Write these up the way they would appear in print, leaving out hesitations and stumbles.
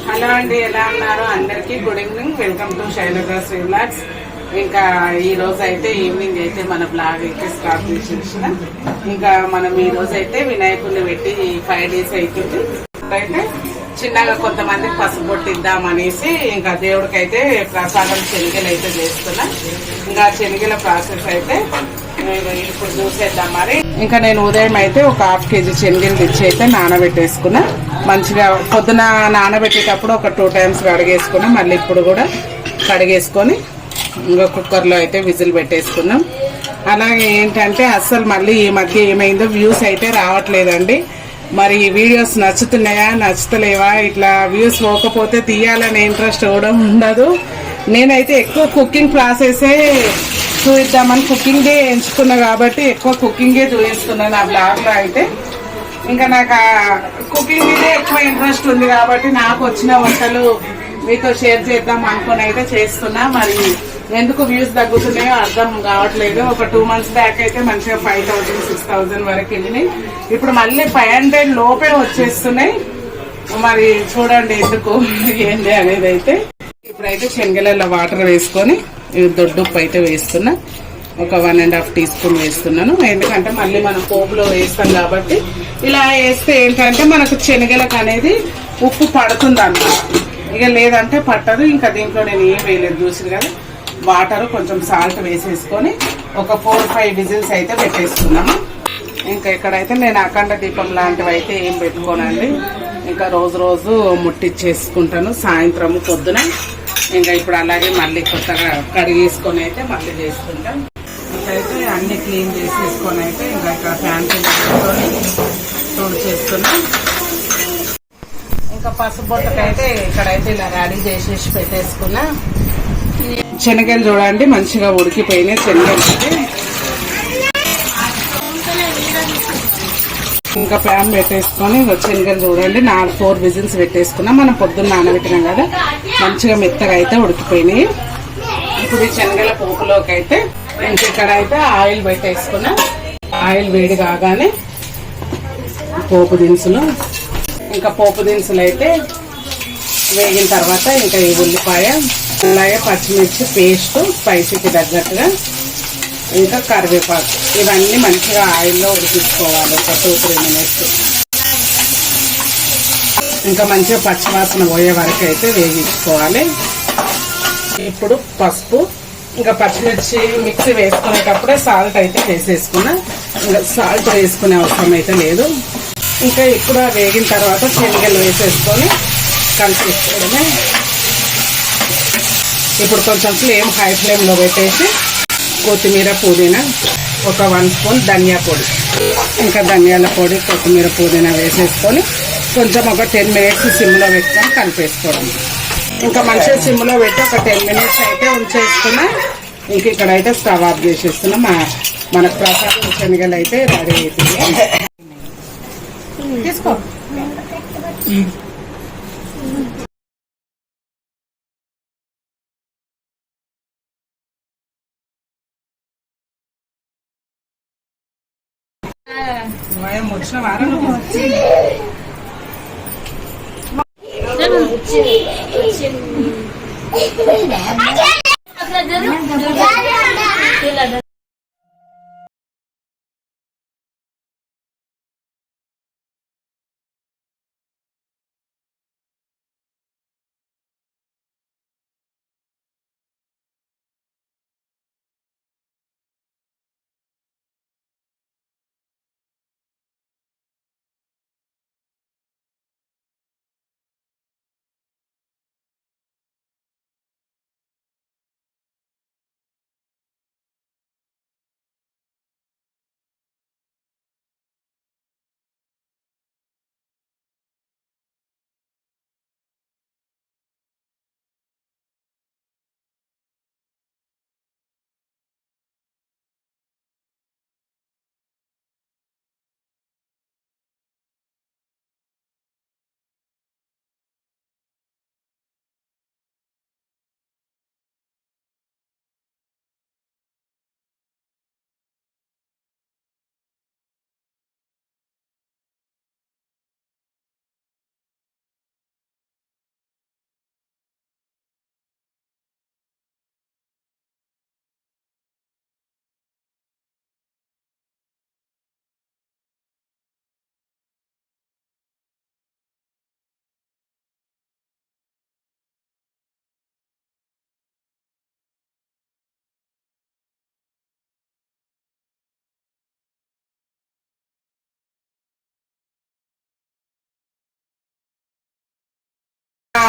Hello అండి, ఎలా ఉన్నారు? అందరికీ good evening. Welcome to Shailaja Sri blogs. ఇంకా ఈ రోజు అయితే ఈవినింగ్ అయితే మన బ్లాగ్ అయితే స్టార్ట్ చేసేసిన. ఇంకా మనం ఈ రోజు అయితే వినాయకుడిని పెట్టి 5 days అవుతుంది. అయితే చిన్నగా కొంతమందికి పసుపు పొట్టిద్దాం అనేసి ఇంకా దేవుడికి అయితే ప్రసాదం శనగలు అయితే చేస్తున్నా. ఇంకా శనగల ప్రాసెస్ అయితే ఇప్పుడు చూసేద్దాం. మరి ఇంకా నేను ఉదయం అయితే ఒక 1/2 kg శనగలు తెచ్చి అయితే నానబెట్టేసుకున్నా. మంచిగా పొద్దున నానబెట్టేటప్పుడు ఒక 2 times కడిగేసుకున్నా. మళ్ళీ ఇప్పుడు కూడా కడిగేసుకొని ఇంకా కుక్కర్లో అయితే విజిల్ పెట్టేసుకున్నాం. అలాగే ఏంటంటే అస్సలు మళ్ళీ ఈ మధ్య ఏమైందో వ్యూస్ అయితే రావట్లేదండి. మరి ఈ వీడియోస్ నచ్చుతున్నాయా నచ్చుతలేవా, ఇట్లా వ్యూస్ పోకపోతే తీయాలనే ఇంట్రెస్ట్ కూడా ఉండదు. నేనైతే ఎక్కువ కుకింగ్ ప్రాసెసే చూద్దామని కుకింగే ఎంచుకున్నా కాబట్టి ఎక్కువ కుకింగే చూపిస్తున్నాను నా బ్లాగ్లో అయితే. ఇంకా నాకు కుకింగ్ మీదే ఎక్కువ ఇంట్రెస్ట్ ఉంది కాబట్టి నాకు వచ్చిన వంటలు మీతో షేర్ చేద్దాం అనుకుని అయితే చేస్తున్నా. మరి ఎందుకు వ్యూస్ తగ్గుతున్నాయో అర్థం కావట్లేదు. ఒక 2 months బ్యాక్ అయితే మంచిగా 5,000 6,000 వరకు వెళ్ళినాయి. ఇప్పుడు మళ్ళీ 500 లోపే వచ్చేస్తున్నాయి. మరి చూడండి ఎందుకు ఏంటి అనేది. అయితే ఇప్పుడైతే శనగలలో వాటర్ వేసుకొని దొడ్డుప్పు అయితే వేస్తున్నా. ఒక 1.5 teaspoon వేస్తున్నాను. ఎందుకంటే మళ్ళీ మనం పోపులో వేస్తాం కాబట్టి ఇలా వేస్తే ఏంటంటే మనకు శనగలకు అనేది ఉప్పు పడుతుంది అన్నమాట. ఇక లేదంటే పట్టదు. ఇంకా దీంట్లో నేను ఏం వేయలేదు, చూసి కదా. వాటర్ కొంచెం సాల్ట్ వేసేసుకొని ఒక 4-5 విజిల్స్ అయితే పెట్టేసుకున్నాము. ఇంకా ఇక్కడైతే నేను అఖండ దీపం లాంటివి అయితే ఏం పెట్టుకోనండి. ఇంకా రోజు ముట్టించేసుకుంటాను సాయంత్రం పొద్దున. ఇంకా ఇప్పుడు అలాగే మళ్ళీ కొత్తగా కడిగేసుకొని అయితే మళ్ళీ చేసుకుంటాం. ఇక్కడైతే అన్ని క్లీన్ చేసేసుకొని అయితే ఇంకా ఇక్కడ ఫ్యాన్ చేసుకొని తుడిచేస్తున్నాం. ఇంకా పసుపు బొట్టకైతే ఇక్కడైతే ఇలా రెడీ చేసేసి పెట్టేసుకున్నా. శనగలు చూడండి మంచిగా ఉడికిపోయినాయి. శనగలు అయితే ఇంకా ప్యాన్ పెట్టేసుకొని శనగలు చూడండి 4 విజిల్స్ పెట్టేసుకున్నాం. మనం పొద్దున్న నానబెట్టినాం కదా, మంచిగా మెత్తగా అయితే ఉడికిపోయినాయి. ఇప్పుడు ఈ శనగల పోపులోకి అయితే ఇక్కడ అయితే ఆయిల్ పెట్టేసుకున్నా. ఆయిల్ వేడి కాగానే పోపు దినుసులు, ఇంకా పోపు దినుసులు అయితే వేగిన తర్వాత ఇంకా ఈ ఉల్లిపాయ, అలాగే పచ్చిమిర్చి పేస్ట్ స్పైసీకి తగ్గట్టుగా, ఇంకా కరివేపాకు, ఇవన్నీ మంచిగా ఆయిల్లో ఉడికించుకోవాలి ఒక 2-3 minutes. ఇంకా మంచిగా పచ్చివాసన పోయే వరకు అయితే వేగించుకోవాలి. ఇప్పుడు పసుపు, ఇంకా పచ్చిమిర్చి మిక్సీ వేసుకునేటప్పుడే సాల్ట్ అయితే వేసేసుకున్నా. ఇంకా సాల్ట్ వేసుకునే అవసరం అయితే లేదు. ఇంకా ఇప్పుడు వేగిన తర్వాత శనగలు వేసేసుకొని కలిపేసుకోవడమే. ఇప్పుడు కొంచెం హై ఫ్లేమ్లో పెట్టేసి కొత్తిమీర పుదీనా, ఒక 1 spoon ధనియా పొడి, ఇంకా ధనియాల పొడి, కొత్తిమీర పుదీనా వేసేసుకొని కొంచెం ఒక 10 minutes సిమ్లో పెట్టుకొని కలిపేసుకోవడం. ఇంకా మంచిగా సిమ్లో పెట్టి ఒక 10 minutes అయితే ఉంచేసుకున్నా. ఇంక ఇక్కడైతే స్టవ్ ఆఫ్ చేసేస్తున్నా. మన ప్రసాదం శనగలు అయితే రెడీ అవుతుంది. తీసుకో. వచ్చిన వారం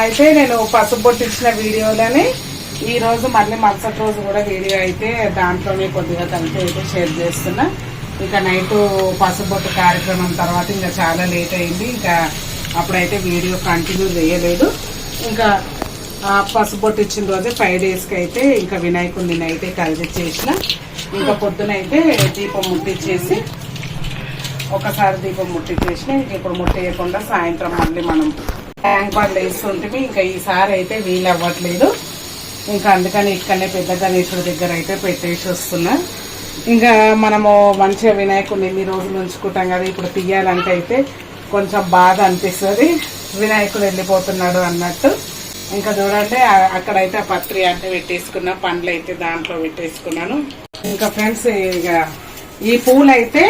అయితే నేను పసుపు బొట్టించిన వీడియోలని ఈ రోజు మళ్ళీ మరుసటి రోజు కూడా వీడియో అయితే దాంట్లోనే కొద్దిగా కలిపి అయితే షేర్ చేస్తున్నా. ఇక నైట్ పసుపు బొట్టు కార్యక్రమం తర్వాత ఇంకా చాలా లేట్ అయింది. ఇంకా అప్పుడైతే వీడియో కంటిన్యూ చేయలేదు. ఇంకా పసుపు బొట్టు ఇచ్చిన రోజే 5 డేస్కి అయితే ఇంకా వినాయకుడిని నైటే కలిసి చేసిన. ఇంకా పొద్దునైతే దీపం ముట్టించేసి ఒకసారి దీపం ముట్టించేసిన. ఇప్పుడు ముట్టేయకుండా సాయంత్రం మళ్ళీ మనం ట్యాంక్ బండ్లు వేస్తుంటే ఇంకా ఈసారి అయితే వీలు అవ్వట్లేదు. ఇంకా అందుకని ఇక్కడనే పెద్ద గణేశుడి దగ్గర అయితే పెట్టేసి వస్తున్నా. ఇంకా మనము మంచిగా వినాయకుడిని ఎన్ని రోజులు ఉంచుకుంటాం కదా, ఇప్పుడు తీయాలంటే అయితే కొంచెం బాధ అనిపిస్తుంది, వినాయకుడు వెళ్ళిపోతున్నాడు అన్నట్టు. ఇంకా చూడండి అక్కడైతే పత్రి అంటే పెట్టేసుకున్నా, పండ్లు అయితే దాంట్లో పెట్టేసుకున్నాను. ఇంకా ఫ్రెండ్స్ ఇక ఈ పూలు అయితే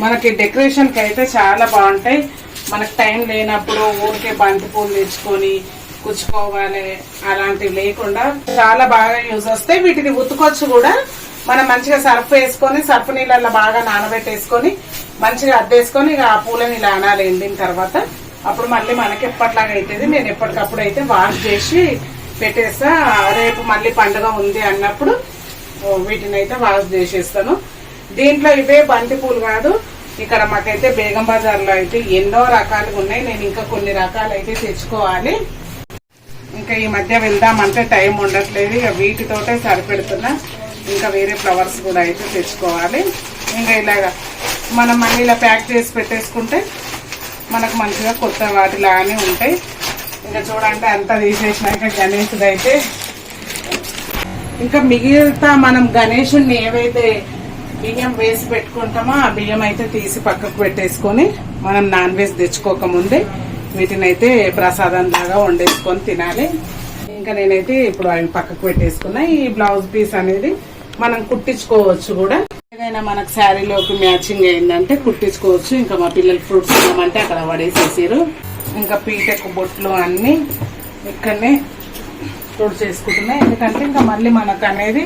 మనకి డెకరేషన్ కి అయితే చాలా బాగుంటాయి. మనకు టైం లేనప్పుడు ఊరికే బంతి పూలు తెచ్చుకొని కుచ్చుకోవాలి అలాంటివి లేకుండా చాలా బాగా యూజ్ వస్తాయి. వీటిని ఉతుకొచ్చు కూడా. మనం మంచిగా సర్ఫ్ వేసుకొని సర్ఫ్ నీళ్ళల్లో బాగా నానబెట్టేసుకొని మంచిగా అద్దేసుకొని ఇక ఆ పూలని ఇలా అనాలి. ఎండిన తర్వాత అప్పుడు మళ్ళీ మనకి ఎప్పటిలాగా అవుతుంది. నేను ఎప్పటికప్పుడు అయితే వాష్ చేసి పెట్టేస్తా. రేపు మళ్ళీ పండుగ ఉంది అన్నప్పుడు వీటిని అయితే వాష్ చేసేస్తాను. దీంట్లో ఇవే బంతి పూలు కాదు, ఇక్కడ మాకైతే బేగం బజార్లో అయితే ఎన్నో రకాలుగా ఉన్నాయి. నేను ఇంకా కొన్ని రకాలు అయితే తెచ్చుకోవాలి. ఇంకా ఈ మధ్య వెళ్దామంటే టైం ఉండట్లేదు, ఇక వీటితోటే సరిపెడుతున్నా. ఇంకా వేరే ఫ్లవర్స్ కూడా అయితే తెచ్చుకోవాలి. ఇంకా ఇలాగా మనం మళ్ళీ ఇలా ప్యాక్ చేసి పెట్టేసుకుంటే మనకు మంచిగా కొత్త వాటిలానే ఉంటాయి. ఇంకా చూడండి అంతా తీసేసినాక గణేశుడు అయితే ఇంకా మిగిలితా మనం గణేశుడిని ఏవైతే బియ్యం వేసి పెట్టుకుంటామో ఆ బియ్యం అయితే తీసి పక్కకు పెట్టేసుకొని మనం నాన్ వెజ్ తెచ్చుకోకముందే వీటిని అయితే ప్రసాదం లాగా వండేసుకొని తినాలి. ఇంకా నేనైతే ఇప్పుడు అవి పక్కకు పెట్టేసుకున్నా. ఈ బ్లౌజ్ పీస్ అనేది మనం కుట్టించుకోవచ్చు కూడా. ఏదైనా మనకు శారీలోకి మ్యాచింగ్ అయిందంటే కుట్టించుకోవచ్చు. ఇంకా మా పిల్లలు ఫ్రూట్స్ తినమంటే అక్కడ పడేసేసారు. ఇంకా పీటకు బొట్లు అన్ని ఇక్కడనే తోడు చేసుకుంటున్నాయి. ఎందుకంటే ఇంకా మళ్ళీ మనకు అనేది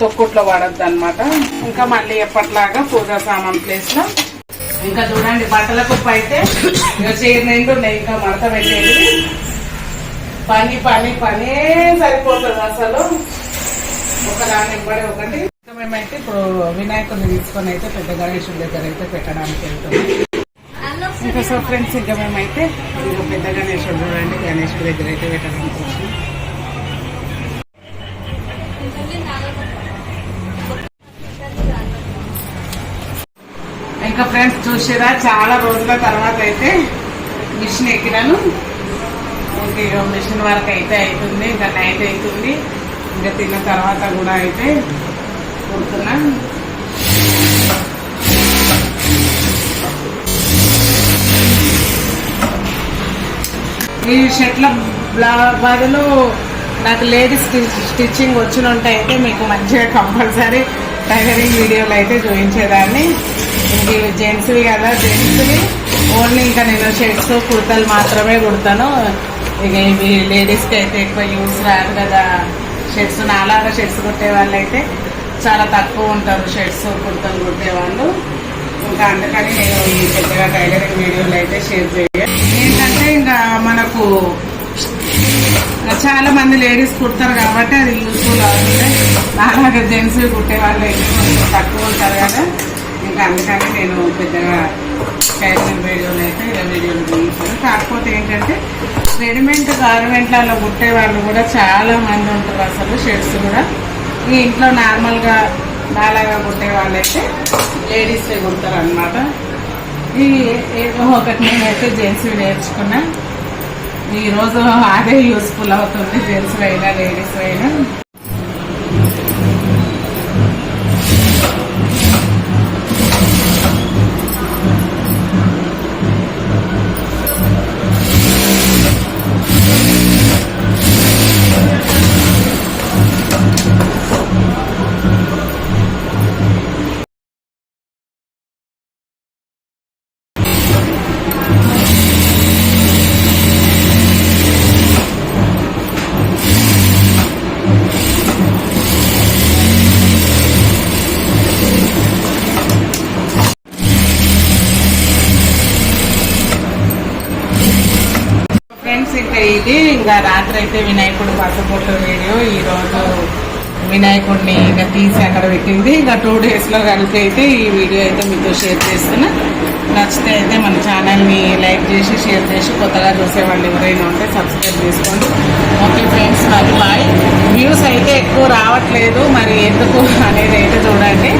తొక్కుట్లో పడద్దు అనమాట. ఇంకా మళ్ళీ ఎప్పటిలాగా పూజా సామాన్ ప్లేస్ లో ఇంకా చూడండి బట్టల కుప్ప అయితే చైర్ నిండు ఉన్నాయి. ఇంకా మడత పెట్టేది పని పని పనే సరిపోతుంది అసలు, ఒకదాని ఇవ్వడే ఒకటి. ఇంకా మేమైతే ఇప్పుడు వినాయకుడిని తీసుకొని అయితే పెద్ద గణేశుడి దగ్గర అయితే పెట్టడానికి వెళ్తున్నాం. ఇంకా సో ఫ్రెండ్స్ ఇంకా మేమైతే పెద్ద గణేశుడు చూడండి గణేశుడి దగ్గర అయితే పెట్టడానికి వచ్చినాం. ఇంకా ఫ్రెండ్స్ చూసారా చాలా రోజుల తర్వాత అయితే మిషన్ ఎక్కినాను. ఇంకా మిషన్ వరకు అయితే అవుతుంది, ఇంకా నైట్ అవుతుంది. ఇంకా తిన్న తర్వాత కూడా అయితే కుడుతున్నా. ఈ షర్ట్ల బదులు నాకు లేడీస్ స్టిచ్చింగ్ వచ్చిన అయితే మీకు మంచిగా కంపల్సరీ టైలరింగ్ వీడియోలు అయితే చూపించేదాన్ని. ఇంక జెంట్స్వి కదా, జెంట్స్వి ఓన్లీ ఇంకా నేను షర్ట్స్ కుర్తలు మాత్రమే కుడతాను. ఇక ఇవి లేడీస్కి అయితే ఎక్కువ యూస్ రాదు కదా షర్ట్స్. నాలాగా షర్ట్స్ కుట్టే వాళ్ళు అయితే చాలా తక్కువ ఉంటారు, షర్ట్స్ కుర్తలు కుట్టేవాళ్ళు. ఇంకా అందుకని నేను ఈ పెద్దగా టైలరింగ్ వీడియోలు అయితే షేర్ చేయాలి. ఏంటంటే ఇంకా మనకు చాలా మంది లేడీస్ కుడతారు కాబట్టి అది యూస్ఫుల్ అవుతుంది. నాలాగా జెంట్స్ కుట్టే వాళ్ళు అయితే కొంచెం తక్కువ ఉంటారు కదా, ఇంకా అందుకని నేను పెద్దగా టైలరింగ్ వీడియోలు అయితే ఇలా వీడియోలు చూపించాను. కాకపోతే ఏంటంటే రెడీమేడ్ గార్మెంట్లలో కుట్టే వాళ్ళు కూడా చాలా మంది ఉంటారు అసలు. షర్ట్స్ కూడా ఈ ఇంట్లో నార్మల్గా నాలాగా కుట్టే వాళ్ళైతే లేడీసే కుడతారు అనమాట. ఈ ఏదో ఒకటి నేనైతే జెంట్స్ నేర్చుకున్నా. ఈరోజు అదే యూస్ఫుల్ అవుతుంది జెంట్స్ అయినా లేడీస్ అయినా. అయిపోయింది. ఇంకా రాత్రి అయితే వినాయకుడు పసుపొట్టు వీడియో ఈరోజు వినాయకుడిని ఇంకా తీసి అక్కడ పెట్టింది. ఇంకా 2 డేస్లో కలిపి అయితే ఈ వీడియో అయితే మీతో షేర్ చేస్తున్నా. నచ్చితే అయితే మన ఛానల్ని లైక్ చేసి షేర్ చేసి కొత్తగా చూసే వాళ్ళు ఎవరైనా ఉంటే సబ్స్క్రైబ్ చేసుకోండి. ఓకే ఫ్రెండ్స్, మరి బాయ్. వ్యూస్ అయితే ఎక్కువ రావట్లేదు, మరి ఎందుకు అనేది అయితే చూడండి.